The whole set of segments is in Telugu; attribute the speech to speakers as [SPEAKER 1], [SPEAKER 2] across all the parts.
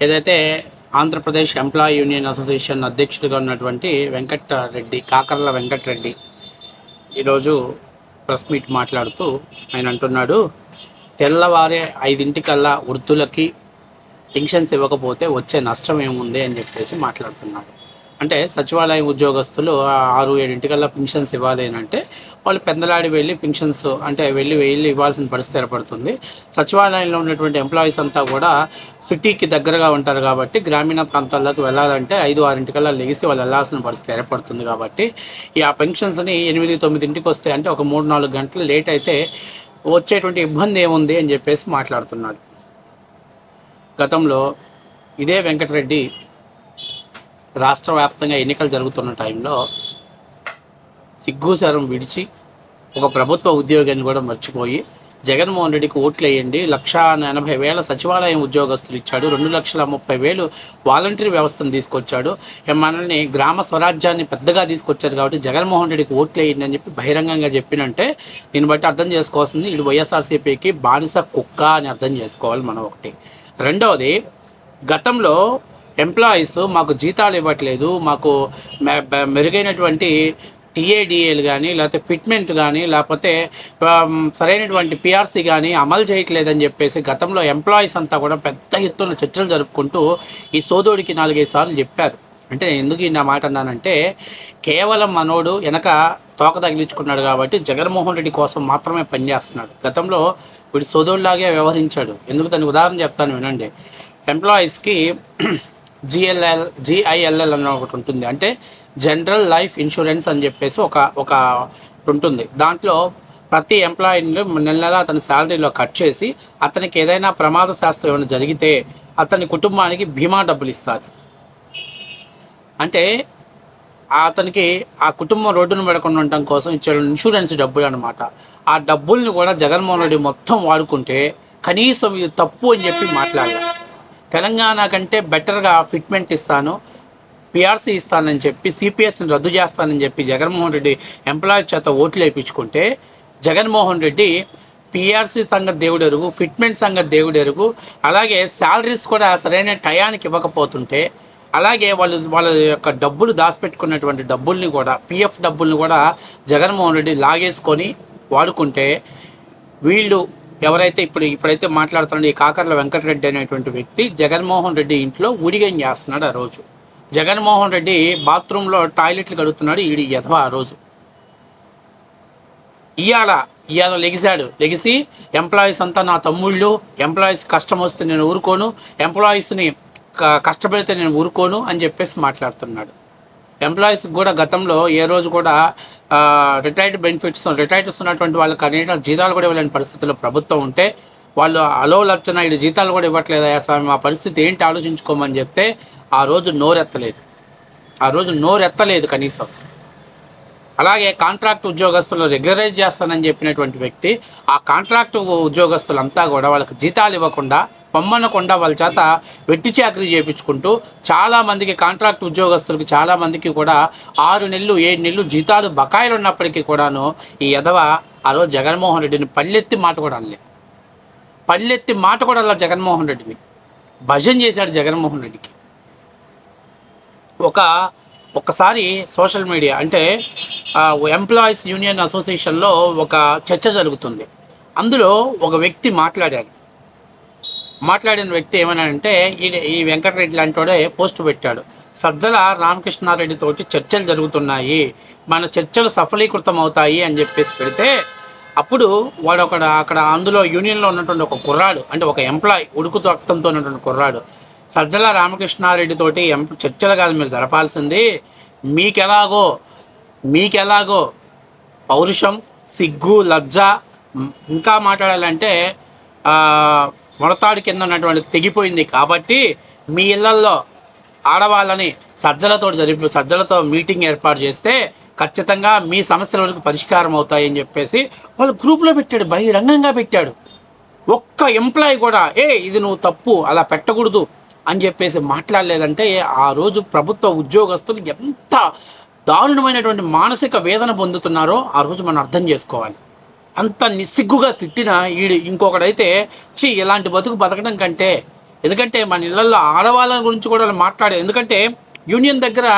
[SPEAKER 1] ఏదైతే ఆంధ్రప్రదేశ్ ఎంప్లాయీ యూనియన్ అసోసియేషన్ అధ్యక్షుడిగా ఉన్నటువంటి వెంకట్రెడ్డి, కాకర్ల వెంకట్రెడ్డి ఈరోజు ప్రెస్ మీట్ మాట్లాడుతూ ఆయన అంటున్నాడు, తెల్లవారే 5 వృద్ధులకి పెన్షన్స్ ఇవ్వకపోతే వచ్చే నష్టం ఏముంది అని చెప్పేసి మాట్లాడుతున్నాడు. అంటే సచివాలయ ఉద్యోగస్తులు 6-7 పెన్షన్స్ ఇవ్వాలి అని అంటే వాళ్ళు పెందలాడి వెళ్ళి పెన్షన్స్ అంటే వెళ్ళి ఇవ్వాల్సిన పరిస్థితి ఏర్పడుతుంది. సచివాలయంలో ఉన్నటువంటి ఎంప్లాయీస్ అంతా కూడా సిటీకి దగ్గరగా ఉంటారు కాబట్టి గ్రామీణ ప్రాంతాల్లోకి వెళ్ళాలంటే 5-6 లెగిసి వాళ్ళు వెళ్ళాల్సిన పరిస్థితి ఏర్పడుతుంది. కాబట్టి ఆ పెన్షన్స్ని 8-9 వస్తే అంటే ఒక 3-4 గంటలు లేట్ అయితే వచ్చేటువంటి ఇబ్బంది ఏముంది అని చెప్పేసి మాట్లాడుతున్నాడు. గతంలో ఇదే వెంకటరెడ్డి రాష్ట్ర వ్యాప్తంగా ఎన్నికలు జరుగుతున్న టైంలో సిగ్గుశరం విడిచి ఒక ప్రభుత్వ ఉద్యోగాన్ని కూడా మర్చిపోయి జగన్మోహన్ రెడ్డికి ఓట్లు వేయండి, 1,80,000 సచివాలయం ఉద్యోగస్తులు ఇచ్చాడు, 2,30,000 వాలంటీర్ వ్యవస్థను తీసుకొచ్చాడు, మనల్ని గ్రామ స్వరాజ్యాన్ని పెద్దగా తీసుకొచ్చారు కాబట్టి జగన్మోహన్ రెడ్డికి ఓట్లు వేయండి అని చెప్పి బహిరంగంగా చెప్పినంటే దీన్ని బట్టి అర్థం చేసుకోవాల్సింది ఇది వైఎస్ఆర్సీపీకి బానిస కుక్క అని అర్థం చేసుకోవాలి మనం. ఒకటి. రెండవది, గతంలో ఎంప్లాయీస్ మాకు జీతాలు ఇవ్వట్లేదు, మాకు మెరుగైనటువంటి టీఏడిఏలు కానీ లేకపోతే ఫిట్మెంట్ కానీ లేకపోతే సరైనటువంటి పిఆర్సీ కానీ అమలు చేయట్లేదని చెప్పేసి గతంలో ఎంప్లాయీస్ అంతా కూడా పెద్ద ఎత్తున చర్చలు జరుపుకుంటూ ఈ సోదోడికి 4-5 సార్లు చెప్పారు. అంటే ఎందుకు ఈ నా మాట అన్నానంటే, కేవలం మనోడు వెనక తోక తగిలించుకున్నాడు కాబట్టి జగన్మోహన్ రెడ్డి కోసం మాత్రమే పనిచేస్తున్నాడు. గతంలో వీడు సోదోడిలాగే వ్యవహరించాడు. ఎందుకు దానికి ఉదాహరణ చెప్తాను వినండి. ఎంప్లాయీస్కి జిఐఎల్ఎల్ అన్న ఒకటి ఉంటుంది, అంటే జనరల్ లైఫ్ ఇన్సూరెన్స్ అని చెప్పేసి ఒక ఉంటుంది. దాంట్లో ప్రతి ఎంప్లాయీని నెల అతని శాలరీలో కట్ చేసి అతనికి ఏదైనా ప్రమాద శాస్త్రం ఏమైనా జరిగితే అతని కుటుంబానికి బీమా డబ్బులు ఇస్తారు. అంటే అతనికి ఆ కుటుంబం రోడ్డును పడకుండా ఉండటం కోసం ఇచ్చే ఇన్సూరెన్స్ డబ్బులు అనమాట. ఆ డబ్బుల్ని కూడా జగన్మోహన్ రెడ్డి మొత్తం వాడుకుంటే కనీసం ఇది తప్పు అని చెప్పి మాట్లాడాలి. తెలంగాణ కంటే బెటర్గా ఫిట్మెంట్ ఇస్తాను, పిఆర్సీ ఇస్తానని చెప్పి సిపిఎస్ని రద్దు చేస్తానని చెప్పి జగన్మోహన్ రెడ్డి ఎంప్లాయీ చేత ఓట్లు వేయించుకుంటే జగన్మోహన్ రెడ్డి పిఆర్సీ సంగతి దేవుడు ఎరుగు, ఫిట్మెంట్ సంగతి దేవుడు ఎరుగు, అలాగే శాలరీస్ కూడా సరైన టయానికి ఇవ్వకపోతుంటే, అలాగే వాళ్ళ యొక్క డబ్బులు దాచిపెట్టుకున్నటువంటి డబ్బుల్ని కూడా పిఎఫ్ డబ్బుల్ని కూడా జగన్మోహన్ రెడ్డి లాగేసుకొని వాడుకుంటే వీళ్ళు ఎవరైతే ఇప్పుడైతే మాట్లాడుతున్నాడు ఈ కాకర్ల వెంకటరెడ్డి అనేటువంటి వ్యక్తి జగన్మోహన్ రెడ్డి ఇంట్లో ఊడిగం చేస్తున్నాడు. ఆ రోజు జగన్మోహన్ రెడ్డి బాత్రూంలో టాయిలెట్లు కడుగుతున్నాడు ఈడి యథవ. ఆ రోజు ఇవాళ లెగిసి ఎంప్లాయీస్ అంతా నా తమ్ముళ్ళు, ఎంప్లాయీస్ కష్టం వస్తే నేను ఊరుకోను, ఎంప్లాయీస్ని కష్టపడితే నేను ఊరుకోను అని చెప్పేసి మాట్లాడుతున్నాడు. ఎంప్లాయీస్కి కూడా గతంలో ఏ రోజు కూడా రిటైర్డ్స్ ఉన్నటువంటి వాళ్ళకి అనేక జీతాలు కూడా ఇవ్వలేని పరిస్థితుల్లో ప్రభుత్వం ఉంటే వాళ్ళు లచ్చన ఇది జీతాలు కూడా ఇవ్వట్లేదా స్వామి, మా పరిస్థితి ఏంటి ఆలోచించుకోమని చెప్తే ఆ రోజు నోరెత్తలేదు కనీసం. అలాగే కాంట్రాక్ట్ ఉద్యోగస్తులు రెగ్యులరైజ్ చేస్తానని చెప్పినటువంటి వ్యక్తి ఆ కాంట్రాక్ట్ ఉద్యోగస్తులంతా కూడా వాళ్ళకి జీతాలు ఇవ్వకుండా పొమ్మనకుండా వాళ్ళ చేత వెట్టి చాకరీ చేయించుకుంటూ చాలామందికి కాంట్రాక్ట్ ఉద్యోగస్తులకి చాలామందికి కూడా 6 నెలలు 7 నెలలు జీతాలు బకాయిలు ఉన్నప్పటికీ కూడాను ఈ యదవ ఆ రోజు జగన్మోహన్ రెడ్డిని పళ్ళెత్తి మాట కూడా అలా జగన్మోహన్ రెడ్డిని భజన చేశాడు. జగన్మోహన్ రెడ్డికి ఒక్కసారి సోషల్ మీడియా అంటే ఎంప్లాయీస్ యూనియన్ అసోసియేషన్లో ఒక చర్చ జరుగుతుంది. అందులో ఒక వ్యక్తి మాట్లాడిన వ్యక్తి ఏమనంటే ఈ వెంకటరెడ్డి లాంటి పోస్ట్ పెట్టాడు, సజ్జల రామకృష్ణారెడ్డితోటి చర్చలు జరుగుతున్నాయి, మన చర్చలు సఫలీకృతం అవుతాయి అని చెప్పేసి పెడితే అప్పుడు వాడు అక్కడ అందులో యూనియన్లో ఉన్నటువంటి ఒక కుర్రాడు, అంటే ఒక ఎంప్లాయీ ఉడుకు రక్తంతో ఉన్నటువంటి కుర్రాడు, సజ్జల రామకృష్ణారెడ్డితోటి చర్చలు కాదు మీరు జరపాల్సింది, మీకెలాగో పౌరుషం, సిగ్గు, లజ్జ, ఇంకా మాట్లాడాలంటే మొడతాడు కింద ఉన్నటువంటి తెగిపోయింది కాబట్టి మీ ఇళ్లల్లో ఆడవాళ్ళని సజ్జలతో మీటింగ్ ఏర్పాటు చేస్తే ఖచ్చితంగా మీ సమస్యల వరకు పరిష్కారం అవుతాయని చెప్పేసి వాళ్ళు గ్రూప్లో పెట్టాడు, బహిరంగంగా పెట్టాడు. ఒక్క ఎంప్లాయీ కూడా ఇది నువ్వు తప్పు, అలా పెట్టకూడదు అని చెప్పేసి మాట్లాడలేదంటే ఆ రోజు ప్రభుత్వ ఉద్యోగస్తులు ఎంత దారుణమైనటువంటి మానసిక వేదన పొందుతున్నారో ఆ రోజు మనం అర్థం చేసుకోవాలి. అంత నిస్సిగ్గుగా తిట్టిన ఇంకొకడైతే ఇలాంటి బతుకు బతకడం కంటే ఎందుకంటే మన ఇళ్లలో ఆడవాళ్ళ గురించి కూడా వాళ్ళు మాట్లాడారు. ఎందుకంటే యూనియన్ దగ్గర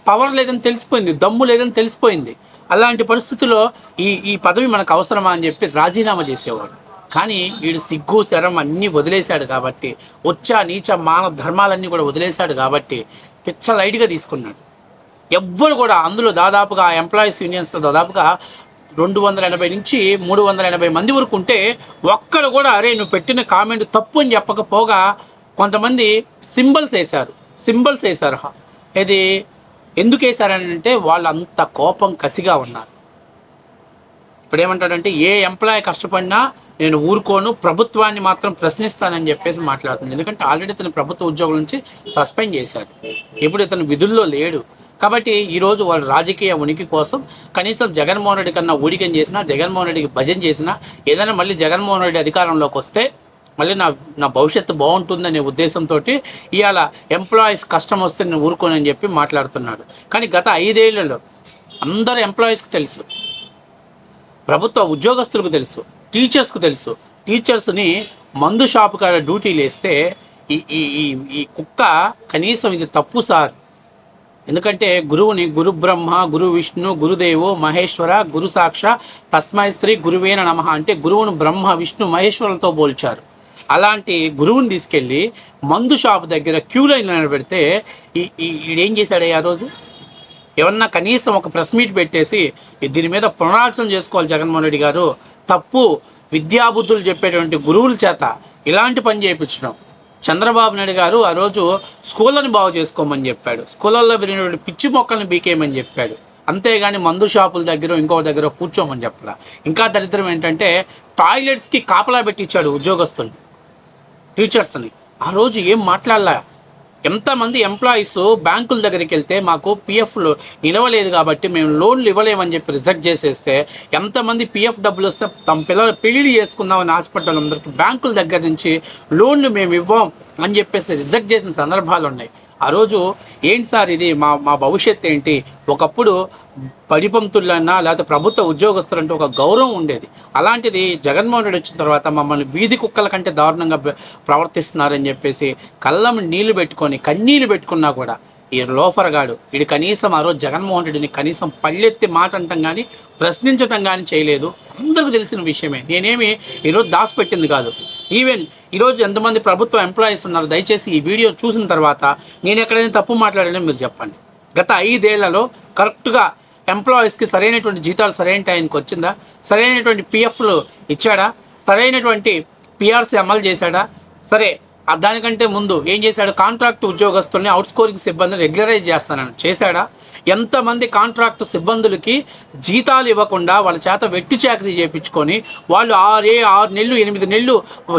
[SPEAKER 1] పవర్ లేదని తెలిసిపోయింది, దమ్ము లేదని తెలిసిపోయింది. అలాంటి పరిస్థితుల్లో ఈ పదవి మనకు అవసరమా అని చెప్పి రాజీనామా చేసేవాడు. కానీ వీడు సిగ్గు శరం అన్నీ వదిలేశాడు కాబట్టి, నీచ మానవ ధర్మాలన్నీ కూడా వదిలేశాడు కాబట్టి పిచ్చ లైట్గా తీసుకున్నాడు. ఎవ్వరు కూడా అందులో దాదాపుగా ఎంప్లాయీస్ యూనియన్స్లో దాదాపుగా 280 నుంచి 380 మంది వరకు ఉంటే ఒక్కడు కూడా అరే నువ్వు పెట్టిన కామెంట్ తప్పు అని చెప్పకపోగా కొంతమంది సింబల్స్ వేశారు. ఇది ఎందుకు వేశారని అంటే వాళ్ళు అంత కోపం కసిగా ఉన్నారు. ఇప్పుడు ఏమంటాడంటే ఏ ఎంప్లాయీ కష్టపడినా నేను ఊరుకోను, ప్రభుత్వాన్ని మాత్రం ప్రశ్నిస్తానని చెప్పేసి మాట్లాడుతుంది. ఎందుకంటే ఆల్రెడీ ఇతను ప్రభుత్వ ఉద్యోగుల నుంచి సస్పెండ్ చేశారు, ఇప్పుడు ఇతను విధుల్లో లేడు. కాబట్టి ఈరోజు వాళ్ళు రాజకీయ ఉనికి కోసం కనీసం జగన్మోహన్ రెడ్డి కన్నా ఊడికం చేసినా, జగన్మోహన్ రెడ్డికి భజన చేసినా, ఏదైనా మళ్ళీ జగన్మోహన్ రెడ్డి అధికారంలోకి వస్తే మళ్ళీ నా భవిష్యత్తు బాగుంటుందనే ఉద్దేశంతో ఇవాళ ఎంప్లాయీస్ కష్టం వస్తే నేను ఊరుకోనని చెప్పి మాట్లాడుతున్నాడు. కానీ గత 5 ఏళ్లలో అందరు ఎంప్లాయీస్కి తెలుసు, ప్రభుత్వ ఉద్యోగస్తులకు తెలుసు, టీచర్స్కు తెలుసు. టీచర్స్ని మందు షాపు కాడ డ్యూటీలు వేస్తే ఈ కుక్క కనీసం ఇది తప్పు సార్, ఎందుకంటే గురువుని గురు బ్రహ్మ, గురు విష్ణు, గురుదేవో మహేశ్వర, గురు సాక్ష తస్మై స్త్రీ గురువేన నమః అంటే గురువును బ్రహ్మ, విష్ణు, మహేశ్వరులతో పోల్చారు. అలాంటి గురువుని తీసుకెళ్ళి మందు షాపు దగ్గర క్యూ లైన్ నిలబెడితే ఈడేం చేశాడు ఆ రోజు? ఏమన్నా కనీసం ఒక ప్రెస్ మీట్ పెట్టేసి దీని మీద పునరాలోచన చేసుకోవాలి జగన్మోహన్ రెడ్డి గారు, తప్పు విద్యాబుద్ధులు చెప్పేటువంటి గురువుల చేత ఇలాంటి పని చేయించడం. చంద్రబాబు నాయుడు గారు ఆ రోజు స్కూళ్ళని బాగు చేసుకోమని చెప్పాడు, స్కూళ్ళల్లో పెరిగినటువంటి పిచ్చి మొక్కల్ని బీకేయమని చెప్పాడు. అంతేగాని మందు షాపుల దగ్గర ఇంకో దగ్గర కూర్చోమని చెప్పాల. ఇంకా దరిద్రం ఏంటంటే టాయిలెట్స్కి కాపలా పెట్టించాడు ఉద్యోగస్తుల్ని, టీచర్స్ని. ఆ రోజు ఏం మాట్లాడలే. ఎంతమంది ఎంప్లాయీస్ బ్యాంకుల దగ్గరికి వెళ్తే మాకు పిఎఫ్లు నిలవలేదు కాబట్టి మేము లోన్లు ఇవ్వలేమని చెప్పి రిజెక్ట్ చేసేస్తే, ఎంతమంది పిఎఫ్ డబ్బులు వస్తే తమ పిల్లలు పెళ్లి చేసుకుందామని హాస్పిటల్ అందరికీ బ్యాంకుల దగ్గర నుంచి లోన్లు మేము ఇవ్వం అని చెప్పేసి రిజెక్ట్ చేసిన సందర్భాలు ఉన్నాయి. ఆ రోజు ఏంటి సార్ ఇది, మా భవిష్యత్తు ఏంటి? ఒకప్పుడు పడిపంతులన్నా లేకపోతే ప్రభుత్వ ఉద్యోగస్తులంటే ఒక గౌరవం ఉండేది. అలాంటిది జగన్మోహన్ రెడ్డి వచ్చిన తర్వాత మమ్మల్ని వీధి కుక్కల కంటే దారుణంగా ప్రవర్తిస్తున్నారని చెప్పేసి కళ్ళం నీళ్లు పెట్టుకొని కన్నీళ్ళు పెట్టుకున్నా కూడా ఈ లోఫర్గాడు వీడు కనీసం ఆ రోజు జగన్మోహన్ రెడ్డిని కనీసం పళ్ళెత్తి మాట అంటాం కానీ ప్రశ్నించటం కానీ చేయలేదు. అందరికీ తెలిసిన విషయమే, నేనేమి ఈరోజు దాచిపెట్టింది కాదు. ఈవెన్ ఈరోజు ఎంతమంది ప్రభుత్వ ఎంప్లాయీస్ ఉన్నారు, దయచేసి ఈ వీడియో చూసిన తర్వాత నేను ఎక్కడైనా తప్పు మాట్లాడానో మీరు చెప్పండి. గత 5 ఏళ్లలో కరెక్ట్గా ఎంప్లాయీస్కి సరైనటువంటి జీతాలు సరైన టైంకి వచ్చిందా? సరైనటువంటి పిఎఫ్లు ఇచ్చాడా? సరైనటువంటి పిఆర్సీ అమలు చేశాడా? సరే, దానికంటే ముందు ఏం చేశాడు? కాంట్రాక్ట్ ఉద్యోగస్తుల్ని అవుట్స్కోరింగ్ సిబ్బందిని రెగ్యులరైజ్ చేస్తానని చేశాడా? ఎంతమంది కాంట్రాక్ట్ సిబ్బందులకి జీతాలు ఇవ్వకుండా వాళ్ళ చేత వెట్టి చాకరీ చేయించుకొని వాళ్ళు 6 నెలలు 8 నెలలు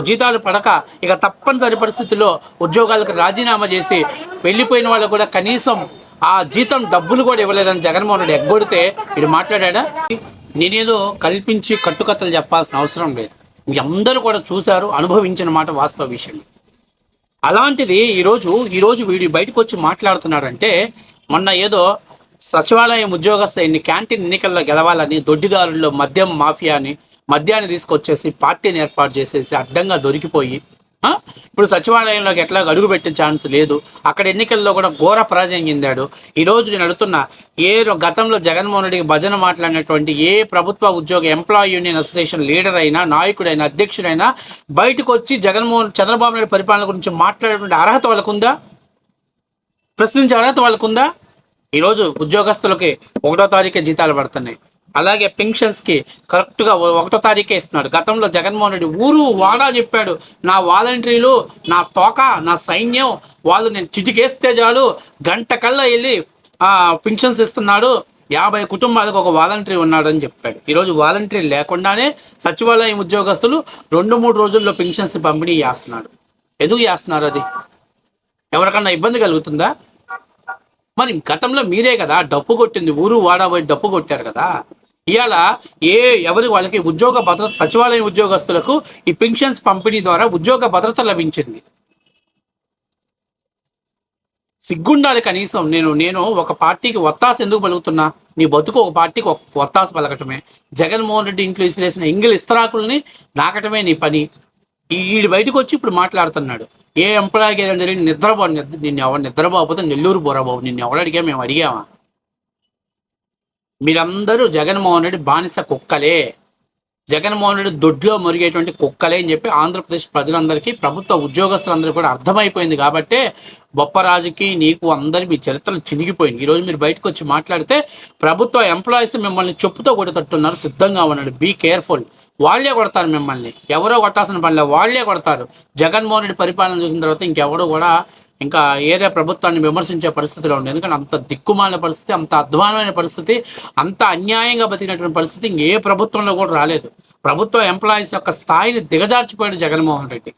[SPEAKER 1] జీతాలు పడక ఇక తప్పనిసరి పరిస్థితుల్లో ఉద్యోగాలకు రాజీనామా చేసి వెళ్ళిపోయిన వాళ్ళు కూడా కనీసం ఆ జీతం డబ్బులు కూడా ఇవ్వలేదని జగన్మోహన్ రెడ్డి ఎగ్గొడితే వీడు మాట్లాడా? నేనేదో కల్పించి కట్టుకథలు చెప్పాల్సిన అవసరం లేదు, మీ అందరూ కూడా చూశారు, అనుభవించిన మాట వాస్తవ విషయం. అలాంటిది ఈరోజు వీడు బయటకు వచ్చి మాట్లాడుతున్నాడంటే, మొన్న ఏదో సచివాలయం ఉద్యోగస్తు క్యాంటీన్ ఎన్నికల్లో గెలవాలని దొడ్డిదారుల్లో మద్యం మాఫియాని మద్యాన్ని తీసుకొచ్చేసి పార్టీని ఏర్పాటు చేసేసి అడ్డంగా దొరికిపోయి ఇప్పుడు సచివాలయంలోకి ఎట్లా అడుగు పెట్టే ఛాన్స్ లేదు. అక్కడ ఎన్నికల్లో కూడా ఘోర పరాజయం చెందాడు. ఈరోజు నేను అడుగుతున్నా, గతంలో జగన్మోహన్ రెడ్డికి భజన మాట్లాడినటువంటి ఏ ప్రభుత్వ ఉద్యోగ ఎంప్లాయీ యూనియన్ అసోసియేషన్ లీడర్ అయినా, నాయకుడైనా, అధ్యక్షుడైనా బయటకు వచ్చి చంద్రబాబు నాయుడు పరిపాలన గురించి మాట్లాడేటువంటి అర్హత వాళ్ళకుందా? ప్రశ్నించే అర్హత వాళ్ళకుందా? ఈరోజు ఉద్యోగస్తులకి 1వ తారీఖే జీతాలు పడుతున్నాయి. అలాగే పెన్షన్స్కి కరెక్ట్గా 1వ తారీఖే ఇస్తున్నాడు. గతంలో జగన్మోహన్ రెడ్డి ఊరు వాడా చెప్పాడు, నా వాలంటీర్లు, నా తోక, నా సైన్యం వాళ్ళు నేను చిటికేస్తే చాలు గంట కల్లా వెళ్ళి పెన్షన్స్ ఇస్తున్నాడు, 50 కుటుంబాలకు ఒక వాలంటీర్ ఉన్నాడు అని చెప్పాడు. ఈరోజు వాలంటీర్ లేకుండానే సచివాలయం ఉద్యోగస్తులు 2-3 రోజుల్లో పెన్షన్స్ పంపిణీ చేస్తున్నాడు. ఎందుకు చేస్తున్నారు? అది ఎవరికన్నా ఇబ్బంది కలుగుతుందా? మరి గతంలో మీరే కదా డప్పు కొట్టింది, ఊరు వాడా పోయి డప్పు కొట్టారు కదా. ఇవాళ ఎవరి వాళ్ళకి ఉద్యోగ భద్రత, సచివాలయం ఉద్యోగస్తులకు ఈ పెన్షన్స్ పంపిణీ ద్వారా ఉద్యోగ భద్రత లభించింది. సిగ్గుండాలి కనీసం. నేను ఒక పార్టీకి ఒత్తాస ఎందుకు పలుకుతున్నా? నీ బతుకు ఒక పార్టీకి ఒత్తాస పలకటమే. జగన్మోహన్ రెడ్డి ఇంట్లో విసిరేసిన ఇంగిల్ ఇస్తరాకుల్ని నాకటమే నీ పని. ఈడు బయటకు వచ్చి ఇప్పుడు మాట్లాడుతున్నాడు. ఏ ఎంప్లాయీకి ఏదైనా జరిగి నిన్ను ఎవరు నిద్రపోకపోతే నెల్లూరు పోరా బాబు, నిన్ను ఎవరు అడిగా, మేము అడిగామా? మీరందరూ జగన్మోహన్ రెడ్డి బానిస కుక్కలే, జగన్మోహన్ రెడ్డి దొడ్లో మురిగేటువంటి కుక్కలే అని చెప్పి ఆంధ్రప్రదేశ్ ప్రజలందరికీ, ప్రభుత్వ ఉద్యోగస్తులందరికీ కూడా అర్థమైపోయింది. కాబట్టే బొప్పరాజుకి నీకు అందరి మీ చరిత్రలు చినిగిపోయింది. ఈరోజు మీరు బయటకు వచ్చి మాట్లాడితే ప్రభుత్వ ఎంప్లాయీస్ మిమ్మల్ని చెప్పుతో కొట్టేటట్టున్నారు, సిద్ధంగా ఉన్నాడు. Be careful. వాళ్ళే కొడతారు మిమ్మల్ని, ఎవరో కొట్టాల్సిన పనిలే, వాళ్ళే కొడతారు. జగన్మోహన్ రెడ్డి పరిపాలన చూసిన తర్వాత ఇంకెవడో కూడా ఇంకా ఏదే ప్రభుత్వాన్ని విమర్శించే పరిస్థితిలో ఉంది. ఎందుకంటే అంత దిక్కుమాలిన పరిస్థితి, అంత అధ్వానమైన పరిస్థితి, అంత అన్యాయంగా బతికినటువంటి పరిస్థితి ఇంకే ప్రభుత్వంలో కూడా రాలేదు. ప్రభుత్వ ఎంప్లాయీస్ యొక్క స్థాయిని దిగజార్చిపోయాడు జగన్మోహన్ రెడ్డి.